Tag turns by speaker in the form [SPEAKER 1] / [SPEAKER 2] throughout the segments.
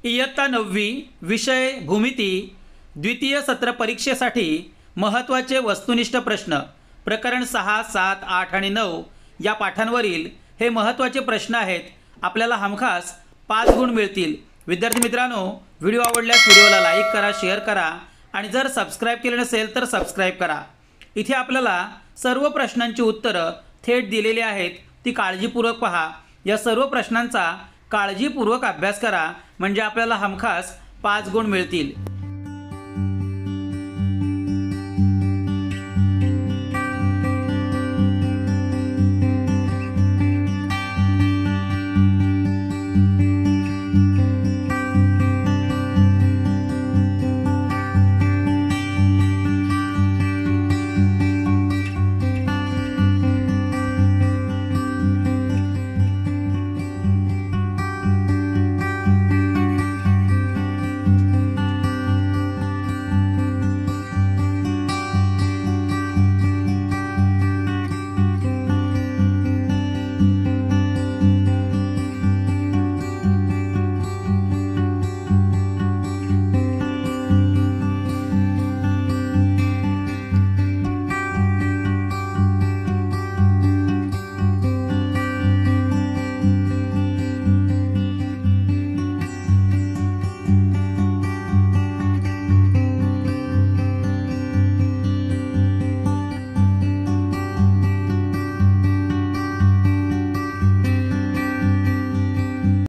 [SPEAKER 1] इयत्ता 9वी विषय भूमिती द्वितीय सत्र परीक्षेसाठी महत्त्वाचे वस्तुनिष्ठ प्रश्न प्रकरण 6, 7, 8 आणि 9 या पाठांवरील हे महत्त्वाचे प्रश्न आहेत। आपल्याला हमखास 5 गुण मिळतील। विद्यार्थी मित्रांनो, व्हिडिओ आवडल्यास व्हिडिओला लाईक करा, शेअर करा आणि जर सबस्क्राइब केले नसेल तर सबस्क्राइब करा। इथे आपल्याला सर्व प्रश्नांची उत्तरं थेट दिलेली आहेत, ती काळजीपूर्वक पहा। या सर्व प्रश्नांचा काळजीपूर्वक अभ्यास करा, म्हणजे आपल्याला हमखास 5 गुण मिळतील।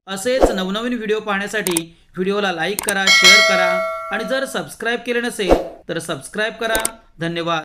[SPEAKER 1] असेच नवनवीन व्हिडिओ पाहण्यासाठी व्हिडिओला लाईक करा, शेअर करा आणि जर सबस्क्राइब केले नसेल तर सबस्क्राइब करा। धन्यवाद।